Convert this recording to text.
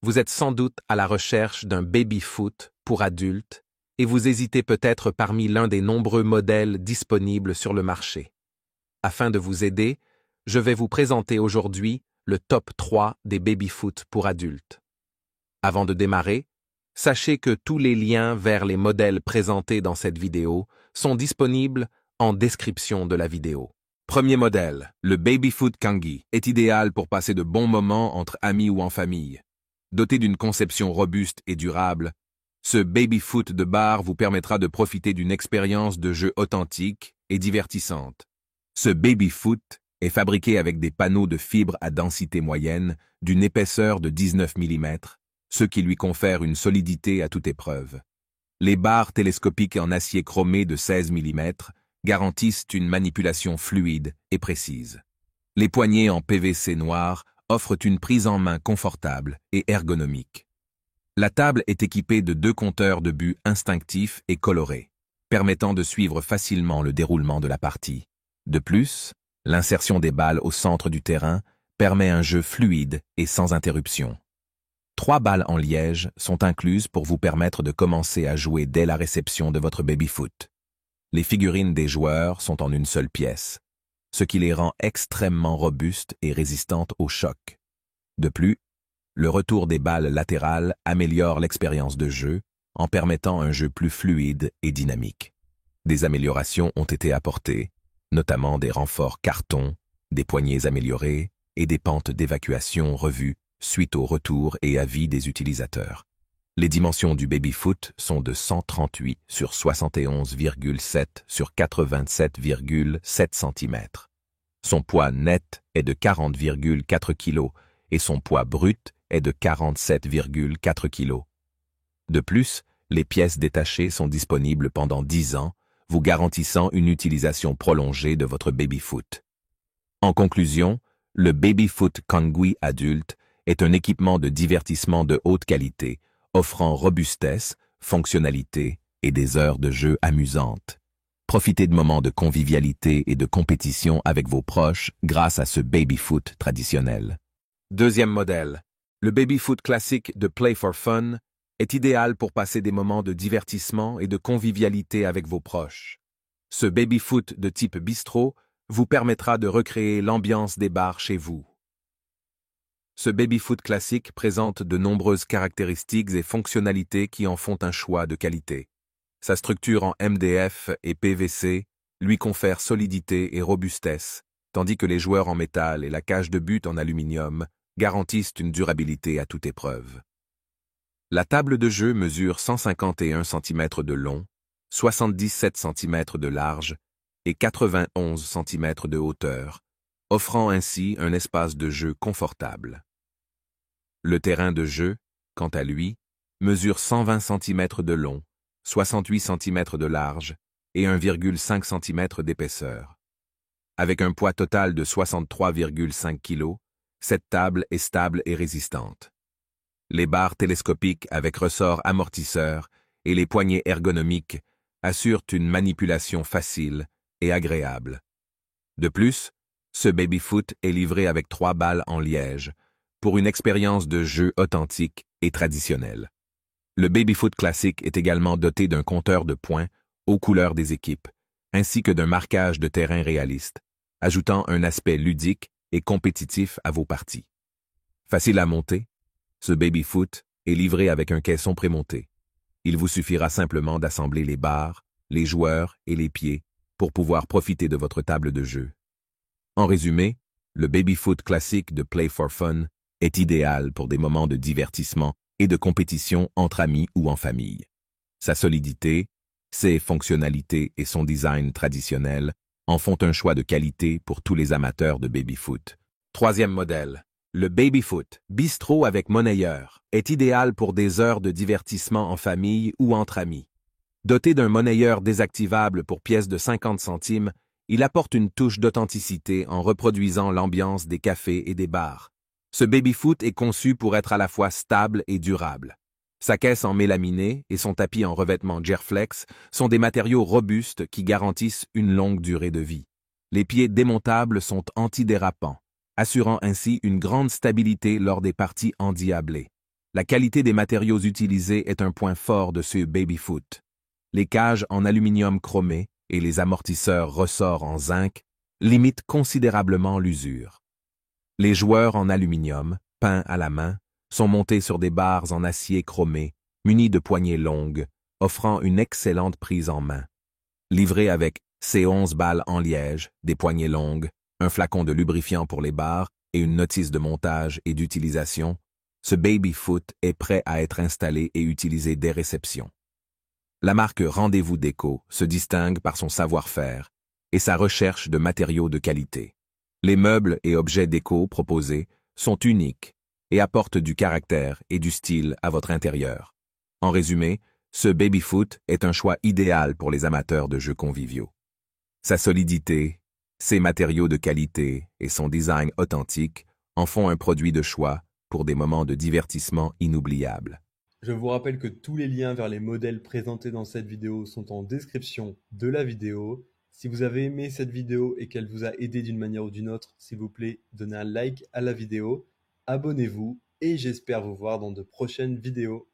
Vous êtes sans doute à la recherche d'un baby-foot pour adultes et vous hésitez peut-être parmi l'un des nombreux modèles disponibles sur le marché. Afin de vous aider, je vais vous présenter aujourd'hui le top 3 des baby-foot pour adultes. Avant de démarrer, sachez que tous les liens vers les modèles présentés dans cette vidéo sont disponibles en description de la vidéo. Premier modèle, le Babyfoot Kangi, est idéal pour passer de bons moments entre amis ou en famille. Doté d'une conception robuste et durable, ce baby-foot de bar vous permettra de profiter d'une expérience de jeu authentique et divertissante. Ce baby-foot est fabriqué avec des panneaux de fibres à densité moyenne d'une épaisseur de 19 mm, ce qui lui confère une solidité à toute épreuve. Les barres télescopiques en acier chromé de 16 mm garantissent une manipulation fluide et précise. Les poignées en PVC noir offrent une prise en main confortable et ergonomique. La table est équipée de 2 compteurs de but instinctifs et colorés, permettant de suivre facilement le déroulement de la partie. De plus, l'insertion des balles au centre du terrain permet un jeu fluide et sans interruption. 3 balles en liège sont incluses pour vous permettre de commencer à jouer dès la réception de votre baby-foot. Les figurines des joueurs sont en une seule pièce, ce qui les rend extrêmement robustes et résistantes au choc. De plus, le retour des balles latérales améliore l'expérience de jeu en permettant un jeu plus fluide et dynamique. Des améliorations ont été apportées, notamment des renforts carton, des poignées améliorées et des pentes d'évacuation revues suite au retour et avis des utilisateurs. Les dimensions du baby-foot sont de 138 sur 71,7 sur 87,7 cm. Son poids net est de 40,4 kg et son poids brut est de 47,4 kg. De plus, les pièces détachées sont disponibles pendant 10 ans, vous garantissant une utilisation prolongée de votre baby-foot. En conclusion, le Babyfoot Kangi adulte est un équipement de divertissement de haute qualité, offrant robustesse, fonctionnalité et des heures de jeu amusantes. Profitez de moments de convivialité et de compétition avec vos proches grâce à ce baby-foot traditionnel. Deuxième modèle, le baby-foot classique de Play for Fun est idéal pour passer des moments de divertissement et de convivialité avec vos proches. Ce baby-foot de type bistrot vous permettra de recréer l'ambiance des bars chez vous. Ce baby-foot classique présente de nombreuses caractéristiques et fonctionnalités qui en font un choix de qualité. Sa structure en MDF et PVC lui confère solidité et robustesse, tandis que les joueurs en métal et la cage de but en aluminium garantissent une durabilité à toute épreuve. La table de jeu mesure 151 cm de long, 77 cm de large et 91 cm de hauteur, offrant ainsi un espace de jeu confortable. Le terrain de jeu, quant à lui, mesure 120 cm de long, 68 cm de large et 1,5 cm d'épaisseur. Avec un poids total de 63,5 kg, cette table est stable et résistante. Les barres télescopiques avec ressort amortisseur et les poignées ergonomiques assurent une manipulation facile et agréable. De plus, ce baby-foot est livré avec 3 balles en liège pour une expérience de jeu authentique et traditionnelle. Le baby-foot classique est également doté d'un compteur de points aux couleurs des équipes, ainsi que d'un marquage de terrain réaliste, ajoutant un aspect ludique et compétitif à vos parties. Facile à monter, ce baby-foot est livré avec un caisson prémonté. Il vous suffira simplement d'assembler les barres, les joueurs et les pieds pour pouvoir profiter de votre table de jeu. En résumé, le baby-foot classique de Play for Fun est idéal pour des moments de divertissement et de compétition entre amis ou en famille. Sa solidité, ses fonctionnalités et son design traditionnel en font un choix de qualité pour tous les amateurs de baby-foot. Troisième modèle, le baby-foot bistrot avec monnayeur est idéal pour des heures de divertissement en famille ou entre amis. Doté d'un monnayeur désactivable pour pièces de 50 centimes, il apporte une touche d'authenticité en reproduisant l'ambiance des cafés et des bars. Ce baby-foot est conçu pour être à la fois stable et durable. Sa caisse en mélaminé et son tapis en revêtement Gerflex sont des matériaux robustes qui garantissent une longue durée de vie. Les pieds démontables sont antidérapants, assurant ainsi une grande stabilité lors des parties endiablées. La qualité des matériaux utilisés est un point fort de ce baby-foot. Les cages en aluminium chromé et les amortisseurs ressorts en zinc limitent considérablement l'usure. Les joueurs en aluminium, peints à la main, sont montés sur des barres en acier chromé, munis de poignées longues, offrant une excellente prise en main. Livré avec ses 11 balles en liège, des poignées longues, un flacon de lubrifiant pour les barres et une notice de montage et d'utilisation, ce baby-foot est prêt à être installé et utilisé dès réception. La marque Rendez-vous Déco se distingue par son savoir-faire et sa recherche de matériaux de qualité. Les meubles et objets déco proposés sont uniques et apportent du caractère et du style à votre intérieur. En résumé, ce baby-foot est un choix idéal pour les amateurs de jeux conviviaux. Sa solidité, ses matériaux de qualité et son design authentique en font un produit de choix pour des moments de divertissement inoubliables. Je vous rappelle que tous les liens vers les modèles présentés dans cette vidéo sont en description de la vidéo. Si vous avez aimé cette vidéo et qu'elle vous a aidé d'une manière ou d'une autre, s'il vous plaît, donnez un like à la vidéo, abonnez-vous et j'espère vous voir dans de prochaines vidéos.